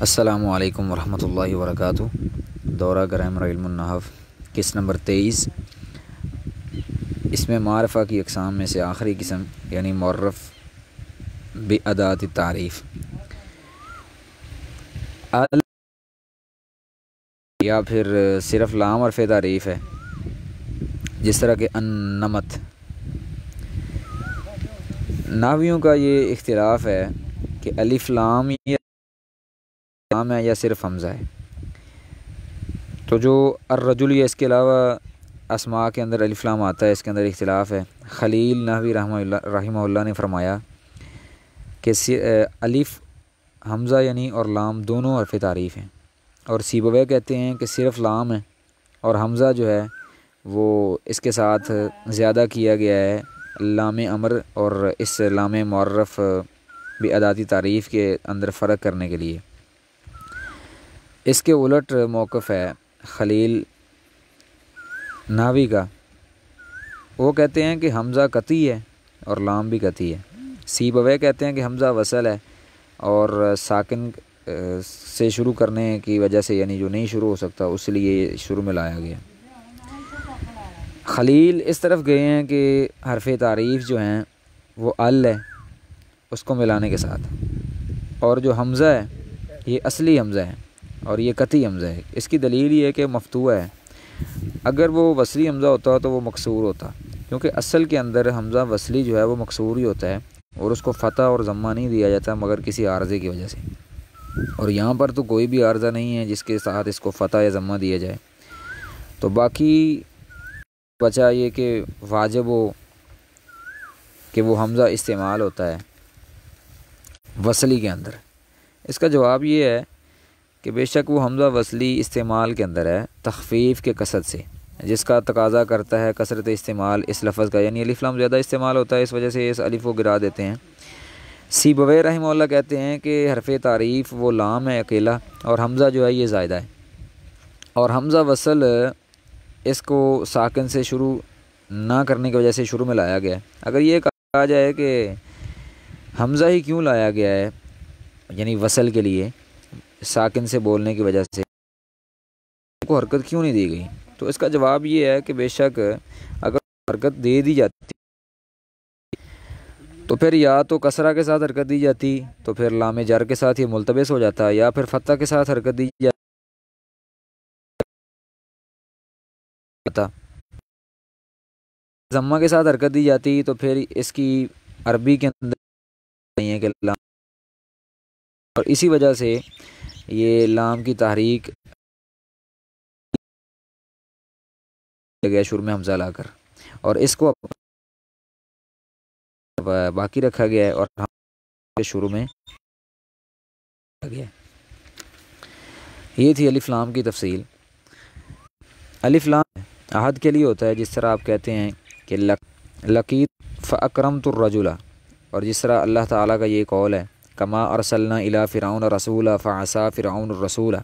السلام علیکم ورحمۃ اللہ وبرکاتہ۔ دورہ گرامر علم النحو قسط نمبر 23۔ اس میں معرفہ کی اقسام میں سے آخری قسم یعنی معرف بادات التعریف یا پھر صرف لام حرف تعریف ہے، جس طرح کہ النمط۔ نحویوں کا یہ اختلاف ہے کہ الف لام ہے یا صرف حمزہ ہے۔ تو جو الرجل یا اس کے علاوہ اسماء کے اندر الف لام آتا ہے، اس کے اندر اختلاف ہے۔ خلیل نحوی رحمہ اللہ نے فرمایا کہ الف حمزہ یعنی اور لام دونوں حرف تعریف ہیں، اور سیبویہ کہتے ہیں کہ صرف لام ہے اور حمزہ جو ہے وہ اس کے ساتھ زیادہ کیا گیا ہے لام امر اور اس لام معرف بادات تعریف کے اندر فرق کرنے کے لیے۔ اس کے الٹ موقف ہے خلیل نحوی کا، وہ کہتے ہیں کہ حمزہ قطعی ہے اور لام بھی قطعی ہے۔ سیبویہ کہتے ہیں کہ حمزہ وصل ہے اور ساکن سے شروع کرنے کی وجہ سے، یعنی جو نہیں شروع ہو سکتا اس لیے شروع میں لایا گیا۔ خلیل اس طرف گئے ہیں کہ حرف تعریف جو ہیں وہ ال ہے اس کو ملانے کے ساتھ، اور جو حمزہ ہے یہ اصلی حمزہ ہے اور یہ قطعی حمزہ ہے۔ اس کی دلیل یہ ہے کہ مفتوح ہے، اگر وہ وصلی حمزہ ہوتا تو وہ مکسور ہوتا، کیونکہ اصل کے اندر حمزہ وصلی جو ہے وہ مکسور ہی ہوتا ہے اور اس کو فتح اور ضمہ نہیں دیا جاتا مگر کسی عارضے کی وجہ سے، اور یہاں پر تو کوئی بھی عارضہ نہیں ہے جس کے ساتھ اس کو فتح یا ضمہ دیا جائے۔ تو باقی بچا یہ کہ واجب ہو کہ وہ حمزہ استعمال ہوتا ہے وصلی کے اندر۔ اس کا جواب یہ ہے کہ بے شک وہ حمزہ وصلی استعمال کے اندر ہے تخفیف کے قصد سے، جس کا تقاضا کرتا ہے کثرت استعمال اس لفظ کا، یعنی الف لام زیادہ استعمال ہوتا ہے، اس وجہ سے اس الف کو گرا دیتے ہیں۔ سیبویہ رحمہ اللہ کہتے ہیں کہ حرف تعریف وہ لام ہے اکیلا اور حمزہ جو ہے یہ زائدہ ہے، اور حمزہ وصل اس کو ساکن سے شروع نہ کرنے کی وجہ سے شروع میں لایا گیا ہے۔ اگر یہ کہا جائے کہ حمزہ ہی کیوں لایا گیا ہے یعنی وصل کے لیے ساکن سے بولنے کی وجہ سے کو حرکت کیوں نہیں دی گئی، تو اس کا جواب یہ ہے کہ بے شک اگر حرکت دے دی جاتی تو پھر یا تو کسرہ کے ساتھ حرکت دی جاتی تو پھر لام جر کے ساتھ یہ ملتبس ہو جاتا، یا پھر فتح کے ساتھ حرکت دی جاتا، ضمہ کے ساتھ حرکت دی جاتی تو پھر اس کی عربی کے اندر نہیں ہے کہ لام، اور اسی وجہ سے یہ لام کی تحریک گیا شروع میں حمزہ لا کر، اور اس کو باقی رکھا گیا ہے اور شروع میں گیا۔ یہ تھی الف لام کی تفصیل۔ الف لام عہد کے لیے ہوتا ہے، جس طرح آپ کہتے ہیں کہ لقیت فاکرمت الرجل، اور جس طرح اللہ تعالیٰ کا یہ قول ہے کما ارسلنا الی فرعون رسولا فعصا فرعون الرسول،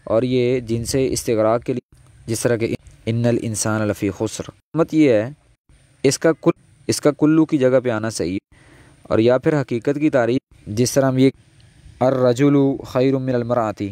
اور یہ جن سے استغراق کے لیے، جس طرح کہ ان الانسان لفی خسر۔ مت یہ ہے اس کا کلو کی جگہ پہ آنا صحیح ہے، اور یا پھر حقیقت کی تعریف، جس طرح ہم یہ الرجل خیر من المرأتی،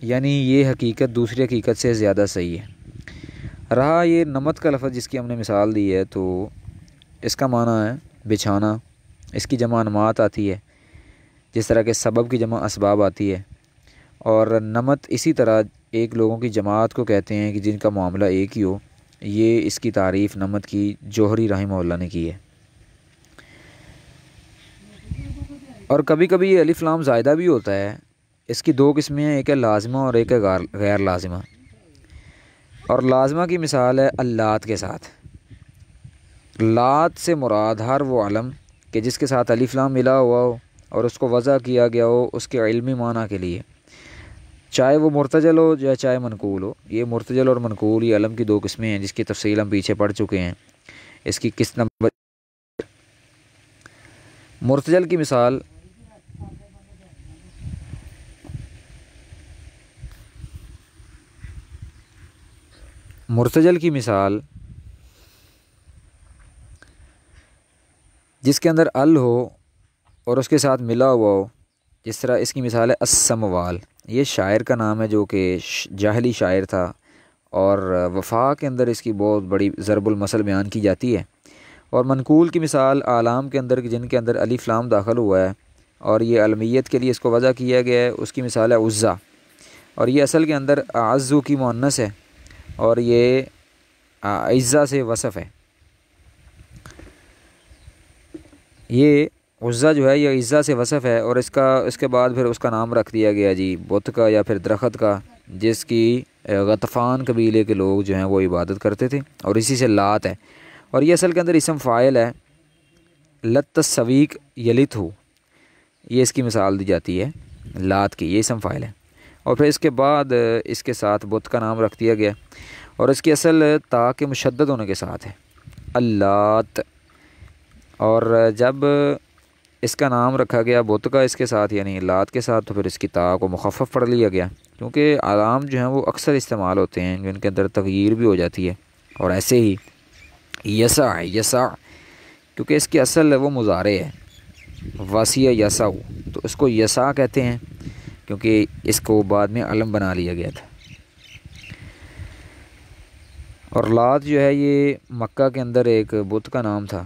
یعنی یہ حقیقت دوسری حقیقت سے زیادہ صحیح ہے۔ رہا یہ نمط کا لفظ جس کی ہم نے مثال دی ہے، تو اس کا معنی ہے بچھانا، اس کی جمع انمات آتی ہے، جس طرح کہ سبب کی جمع اسباب آتی ہے، اور نمط اسی طرح ایک لوگوں کی جماعت کو کہتے ہیں کہ جن کا معاملہ ایک ہی ہو۔ یہ اس کی تعریف نمط کی جوہری رحمہ اللہ نے کی ہے۔ اور کبھی کبھی یہ الف لام زائدہ بھی ہوتا ہے، اس کی دو قسمیں ہیں، ایک ہے لازمہ اور ایک ہے غیر لازمہ، اور لازمہ کی مثال ہے اللات کے ساتھ۔ لات سے مراد ہر وہ علم کہ جس کے ساتھ الف لام ملا ہوا ہو اور اس کو وضع کیا گیا ہو اس کے علمی معنی کے لیے، چاہے وہ مرتجل ہو یا چاہے منقول ہو۔ یہ مرتجل اور منقول یہ علم کی دو قسمیں ہیں جس کی تفصیل ہم پیچھے پڑھ چکے ہیں۔ اس کی قسط نمبر مرتجل کی مثال جس کے اندر ال ہو اور اس کے ساتھ ملا ہوا ہو، جس طرح اس کی مثال ہے السموال، یہ شاعر کا نام ہے جو کہ جاہلی شاعر تھا، اور وفا کے اندر اس کی بہت بڑی ضرب المثل بیان کی جاتی ہے۔ اور منقول کی مثال اعلام کے اندر جن کے اندر الف لام داخل ہوا ہے اور یہ علمیت کے لیے اس کو وضع کیا گیا ہے، اس کی مثال ہے عزا، اور یہ اصل کے اندر اعزو کی مؤنث ہے اور یہ عزا سے وصف ہے۔ یہ عزا جو ہے یہ عزا سے وصف ہے، اور اس کے بعد پھر اس کا نام رکھ دیا گیا جی بت کا یا پھر درخت کا، جس کی غطفان قبیلے کے لوگ جو ہیں وہ عبادت کرتے تھے، اور اسی سے لات ہے، اور یہ اصل کے اندر اسم فاعل ہے، لت السویق یلت ہو، یہ اس کی مثال دی جاتی ہے لات کی، یہ اسم فاعل ہے، اور پھر اس کے بعد اس کے ساتھ بت کا نام رکھ دیا گیا، اور اس کی اصل تا کے مشدد ہونے کے ساتھ ہے اللات، اور جب اس کا نام رکھا گیا بت کا اس کے ساتھ یعنی لات کے ساتھ، تو پھر اس کی تا کو مخفف پڑھ لیا گیا، کیونکہ علام جو ہیں وہ اکثر استعمال ہوتے ہیں جن کے اندر تغییر بھی ہو جاتی ہے۔ اور ایسے ہی یسع ہے، یسع کیونکہ اس کی اصل وہ مضارع ہے، واسیہ یسع، تو اس کو یسع کہتے ہیں کیونکہ اس کو بعد میں علم بنا لیا گیا تھا۔ اور لات جو ہے یہ مکہ کے اندر ایک بت کا نام تھا،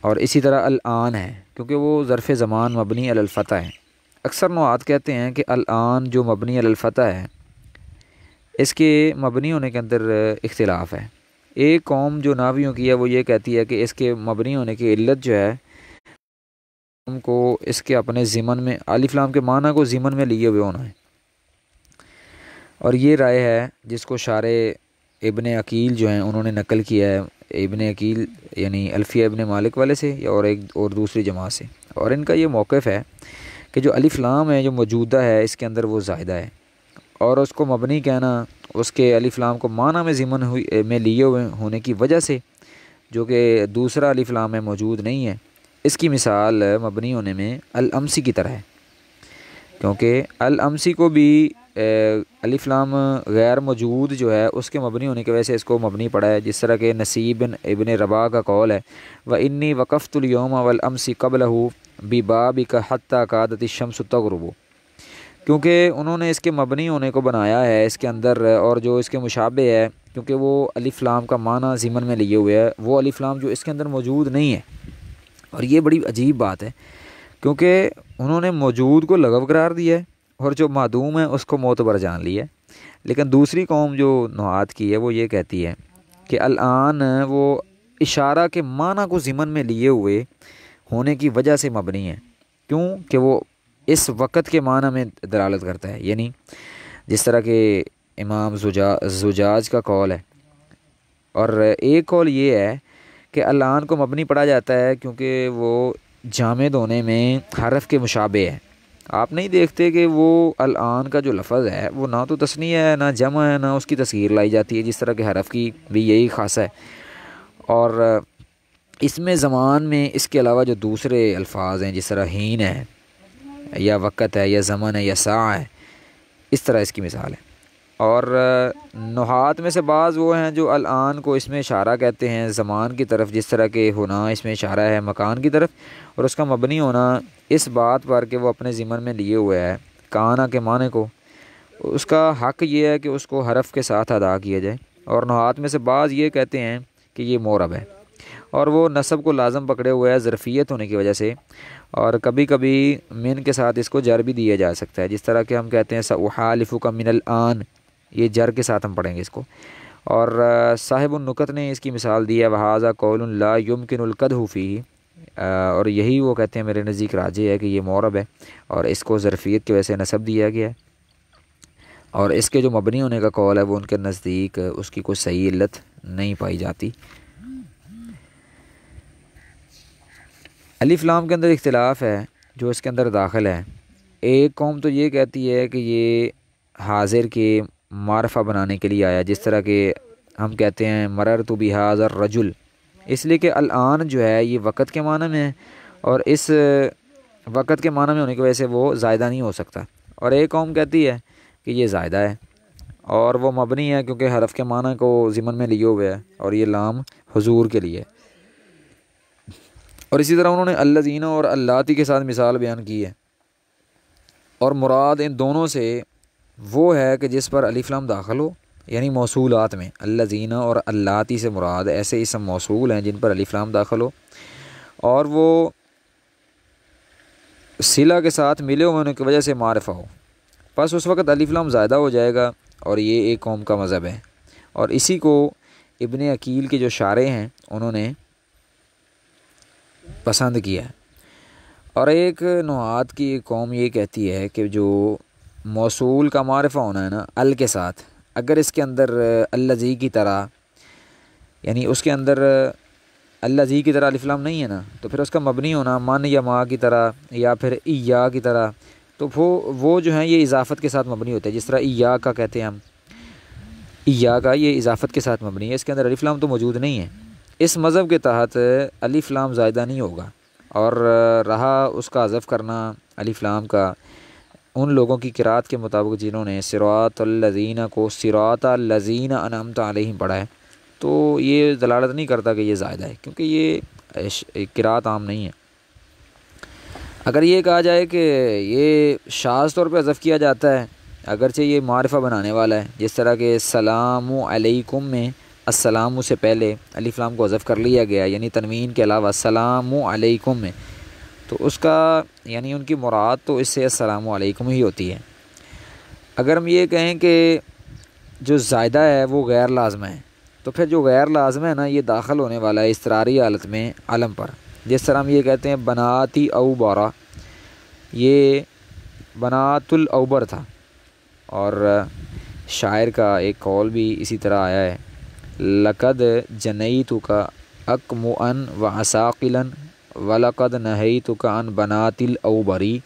اور اسی طرح الآن ہے کیونکہ وہ ظرف زمان مبنی علی الفتح ہے۔ اکثر نحات کہتے ہیں کہ الآن جو مبنی علی الفتح ہے اس کے مبنی ہونے کے اندر اختلاف ہے۔ ایک قوم جو ناویوں کی ہے وہ یہ کہتی ہے کہ اس کے مبنی ہونے کی علت جو ہے ہم کو اس کے اپنے ضمن میں الف لام کے معنی کو ضمن میں لیے ہوئے ہونا ہے، اور یہ رائے ہے جس کو شارح ابن عقیل جو ہیں انہوں نے نقل کیا ہے، ابن عقیل یعنی الفیہ ابن مالک والے سے اور دوسری جماعت سے، اور ان کا یہ موقف ہے کہ جو الف لام ہے جو موجودہ ہے اس کے اندر وہ زائدہ ہے، اور اس کو مبنی کہنا اس کے الف لام کو معنی میں ضمن میں لیے ہوئے ہونے کی وجہ سے، جو کہ دوسرا الف لام ہے موجود نہیں ہے، اس کی مثال مبنی ہونے میں الامسی کی طرح ہے، کیونکہ الامسی کو بھی الف لام غیر موجود جو ہے اس کے مبنی ہونے کی وجہ سے اس کو مبنی پڑا ہے، جس طرح کہ نصیب ابن رباح کا قول ہے وَإِنِّي وَقَفْتُ الْيَوْمَ وَالْأَمْسِ قَبْلَهُ بِبَابِكَ حَتَّى كَادَتِ الشَّمْسُ تَغْرُبُ، کیونکہ انہوں نے اس کے مبنی ہونے کو بنایا ہے اس کے اندر، اور جو اس کے مشابہ ہے کیونکہ وہ الف لام کا معنی ضمن میں لیے ہوئے ہے، وہ الف لام جو اس کے اندر موجود نہیں ہے، اور یہ بڑی عجیب بات ہے کیونکہ انہوں نے موجود کو لغو قرار دیا ہے اور جو معدوم ہے اس کو معتبر جان لیا ہے، لیکن دوسری قوم جو نحات کی ہے وہ یہ کہتی ہے کہ الآن وہ اشارہ کے معنی کو ضمن میں لیے ہوئے ہونے کی وجہ سے مبنی ہے، کیوں کہ وہ اس وقت کے معنی میں دلالت کرتا ہے، یعنی جس طرح کہ امام زجاج کا قول ہے، اور ایک قول یہ ہے کہ الآن کو مبنی پڑھا جاتا ہے کیونکہ وہ جامد ہونے میں حرف کے مشابہ ہے۔ آپ نہیں دیکھتے کہ وہ الآن کا جو لفظ ہے وہ نہ تو تثنیہ ہے نہ جمع ہے نہ اس کی تصغیر لائی جاتی ہے، جس طرح کہ حرف کی بھی یہی خاصہ ہے، اور اس میں زمان میں اس کے علاوہ جو دوسرے الفاظ ہیں جس طرح ہین ہے یا وقت ہے یا زمن ہے یا ساعہ ہے، اس طرح اس کی مثال ہے۔ اور نحات میں سے بعض وہ ہیں جو الآن کو اس میں اشارہ کہتے ہیں زمان کی طرف، جس طرح کہ ہونا اس میں اشارہ ہے مکان کی طرف، اور اس کا مبنی ہونا اس بات پر کہ وہ اپنے ضمن میں لیے ہوئے ہے کانا کے معنی کو، اس کا حق یہ ہے کہ اس کو حرف کے ساتھ ادا کیا جائے، اور نحات میں سے بعض یہ کہتے ہیں کہ یہ معرب ہے اور وہ نصب کو لازم پکڑے ہوئے ہے ظرفیت ہونے کی وجہ سے، اور کبھی کبھی من کے ساتھ اس کو جر بھی دیا جا سکتا ہے، جس طرح کہ ہم کہتے ہیں سأحالفک من الآن، یہ جر کے ساتھ ہم پڑھیں گے اس کو۔ اور صاحب النکت نے اس کی مثال دی ہے وَهَذَا قَوْلٌ لَا يُمْكِنُ الْقَدْحُ فِيهِ، اور یہی وہ کہتے ہیں میرے نزدیک راجح ہے کہ یہ معرب ہے اور اس کو ظرفیت کی وجہ سے نصب دیا گیا ہے، اور اس کے جو مبنی ہونے کا قول ہے وہ ان کے نزدیک اس کی کوئی صحیح علت نہیں پائی جاتی۔ الف لام کے اندر اختلاف ہے جو اس کے اندر داخل ہے، ایک قوم تو یہ کہتی ہے کہ یہ حاضر کے معرفہ بنانے کے لیے آیا، جس طرح کہ ہم کہتے ہیں مررت بہذا الرجل، اس لیے کہ الآن جو ہے یہ وقت کے معنی میں ہے اور اس وقت کے معنی میں ہونے کی وجہ سے وہ زائدہ نہیں ہو سکتا، اور ایک قوم کہتی ہے کہ یہ زائدہ ہے اور وہ مبنی ہے کیونکہ حرف کے معنی کو ضمن میں لیے ہوئے ہے اور یہ لام حضور کے لیے، اور اسی طرح انہوں نے الذین اور اللاتی کے ساتھ مثال بیان کی ہے، اور مراد ان دونوں سے وہ ہے کہ جس پر الف لام داخل ہو، یعنی موصولات میں الذین اور اللاتی سے مراد ایسے اسم موصول ہیں جن پر الف لام داخل ہو اور وہ صلہ کے ساتھ ملے ہونے کی وجہ سے معرفہ ہو، بس اس وقت الف لام زائدہ ہو جائے گا، اور یہ ایک قوم کا مذہب ہے، اور اسی کو ابن عقیل کے جو شارح ہیں انہوں نے پسند کیا ہے۔ اور ایک نحات کی قوم یہ کہتی ہے کہ جو موصول کا معرفہ ہونا ہے نا ال کے ساتھ، اگر اس کے اندر الذی کی طرح، یعنی اس کے اندر الذی کی طرح الف لام نہیں ہے نا، تو پھر اس کا مبنی ہونا من یا ما کی طرح یا پھر ایا کی طرح، تو وہ جو ہیں یہ اضافت کے ساتھ مبنی ہوتے ہیں، جس طرح ایا کا کہتے ہیں ہم، ایا کا یہ اضافت کے ساتھ مبنی ہے، اس کے اندر الف لام تو موجود نہیں ہے۔ اس مذہب کے تحت الف لام زائدہ نہیں ہوگا، اور رہا اس کا حذف کرنا الف لام کا ان لوگوں کی قرات کے مطابق جنہوں نے صراط الذین کو صراط الذین انعمت علیہم پڑھا ہے، تو یہ دلالت نہیں کرتا کہ یہ زائدہ ہے، کیونکہ یہ قرات عام نہیں ہے۔ اگر یہ کہا جائے کہ یہ شاذ طور پہ حذف کیا جاتا ہے، اگرچہ یہ معرفہ بنانے والا ہے، جس طرح کہ السلام علیکم میں السلام سے پہلے الف لام کو حذف کر لیا گیا، یعنی تنوین کے علاوہ السلام علیکم میں، تو اس کا یعنی ان کی مراد تو اس سے السلام علیکم ہی ہوتی ہے۔ اگر ہم یہ کہیں کہ جو زائدہ ہے وہ غیر لازمہ ہے، تو پھر جو غیر لازمہ ہے نا یہ داخل ہونے والا ہے اضطراری حالت میں علم پر، جس طرح ہم یہ کہتے ہیں بناتی اوبارا، یہ بنات الاوبر تھا، اور شاعر کا ایک قول بھی اسی طرح آیا ہے، لقد جنیتک اکمعا وعساقلا ولقد نہیتک عن بنات الاوبری،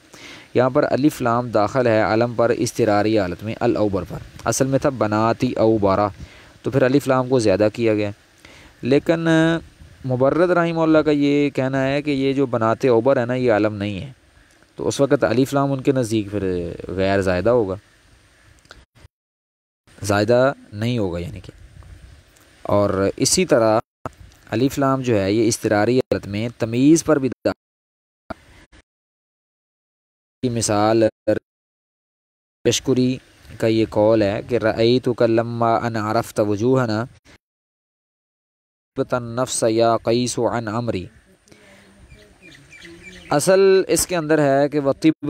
یہاں پر الف لام داخل ہے علم پر اضطراری حالت میں الاوبر پر، اصل میں تھا بناتی اوبارا، تو پھر الف لام کو زیادہ کیا گیا۔ لیکن مبرد رحمہ اللہ کا یہ کہنا ہے کہ یہ جو بنات اوبر ہے نا یہ علم نہیں ہے، تو اس وقت الف لام ان کے نزدیک پھر غیر زائدہ ہوگا، زائدہ نہیں ہوگا یعنی کہ۔ اور اسی طرح الف لام جو ہے یہ اضطراری حالت میں تمیز پر بھی کی مثال یشکری کا یہ قول ہے کہ رأیتک لما ان عرفت وجوہنا النفس یا قیس عن عمری، اصل اس کے اندر ہے کہ وطیب،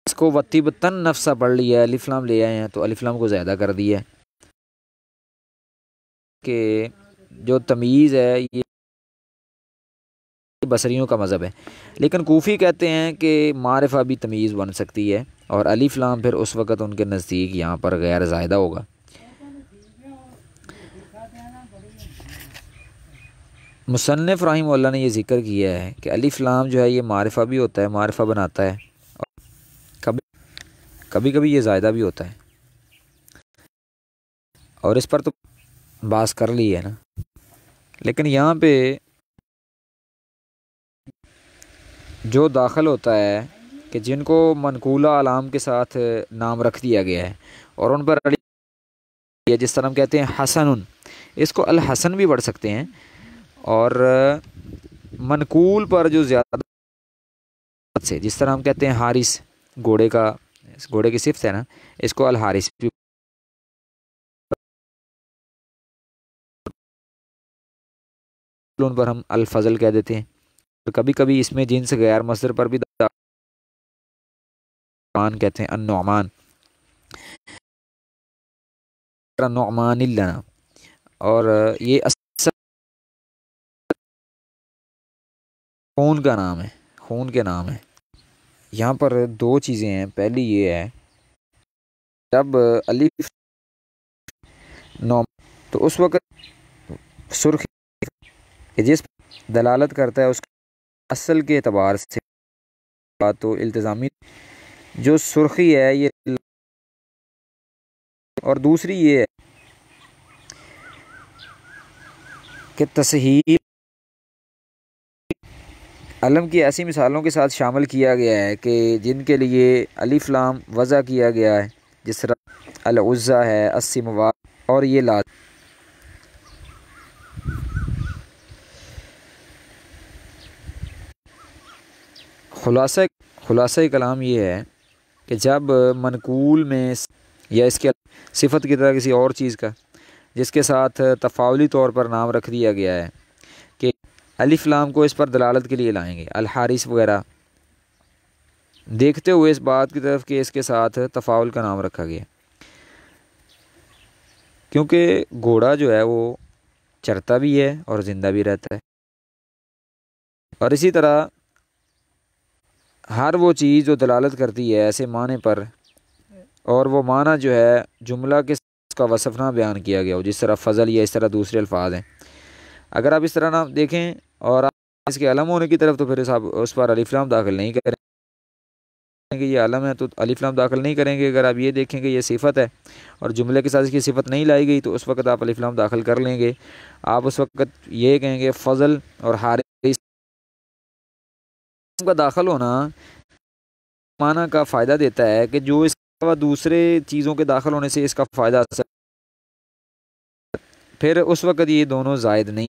اس کو وطیب تن نفسہ پڑھ لیا ہے، الف لام لے آئے ہیں تو الف لام کو زیادہ کر دیا ہے، کہ جو تمیز ہے یہ بصریوں کا مذہب ہے، لیکن کوفی کہتے ہیں کہ معرفہ بھی تمیز بن سکتی ہے، اور الف لام پھر اس وقت ان کے نزدیک یہاں پر غیر زائدہ ہوگا۔ مصنف رحمہ اللہ نے یہ ذکر کیا ہے کہ الف لام جو ہے یہ معرفہ بھی ہوتا ہے، معرفہ بناتا ہے، اور کبھی کبھی یہ زائدہ بھی ہوتا ہے، اور اس پر تو بحث کر لی ہے نا، لیکن یہاں پہ جو داخل ہوتا ہے کہ جن کو منقولہ علام کے ساتھ نام رکھ دیا گیا ہے اور ان پر جس طرح ہم کہتے ہیں حسن، اس کو الحسن بھی پڑھ سکتے ہیں، اور منقول پر جو زیادہ سے جس طرح ہم کہتے ہیں حارث، گھوڑے کی صفت ہے نا، اس کو الحارث بھی، ان پر ہم الفضل کہہ دیتے ہیں، کبھی کبھی اس میں جنس غیر مصدر پر بھی نعمان کہتے ہیں، النعمان، نعمان لنا، اور یہ خون کا نام ہے، خون کے نام ہے۔ یہاں پر دو چیزیں ہیں، پہلی یہ ہے جب الف نام تو اس وقت سرخی جس دلالت کرتا ہے اس اصل کے اعتبار سے تو التزامی جو سرخی ہے یہ، اور دوسری یہ ہے کہ تصحیح علم کی ایسی مثالوں کے ساتھ شامل کیا گیا ہے کہ جن کے لیے الف لام وضع کیا گیا ہے، جس طرح العزہ ہے، السموا، اور یہ لات۔ خلاصہ کلام یہ ہے کہ جب منقول میں یا اس کے صفت کی طرح کسی اور چیز کا جس کے ساتھ تفاعلی طور پر نام رکھ دیا گیا ہے کہ الف لام کو اس پر دلالت کے لیے لائیں گے، الحارث وغیرہ، دیکھتے ہوئے اس بات کی طرف کہ اس کے ساتھ تفاعل کا نام رکھا گیا، کیونکہ گھوڑا جو ہے وہ چرتا بھی ہے اور زندہ بھی رہتا ہے، اور اسی طرح ہر وہ چیز جو دلالت کرتی ہے ایسے معنی پر، اور وہ معنی جو ہے جملہ کے اس کا وصف نہ بیان کیا گیا ہو، جس طرح فضل یا اس طرح دوسرے الفاظ ہیں، اگر آپ اس طرح نہ دیکھیں اور آپ اس کے علم ہونے کی طرف، تو پھر اس پر الف لام داخل نہیں کریں گے، یہ علم ہے تو الف لام داخل نہیں کریں گے۔ اگر آپ یہ دیکھیں کہ یہ صفت ہے اور جملے کے ساتھ اس کی صفت نہیں لائی گئی، تو اس وقت آپ الف لام داخل کر لیں گے۔ آپ اس وقت یہ کہیں گے فضل اور حارث کا داخل ہونا معنی کا فائدہ دیتا ہے کہ جو اس کے علاوہ دوسرے چیزوں کے داخل ہونے سے اس کا فائدہ، پھر اس وقت یہ دونوں زائد نہیں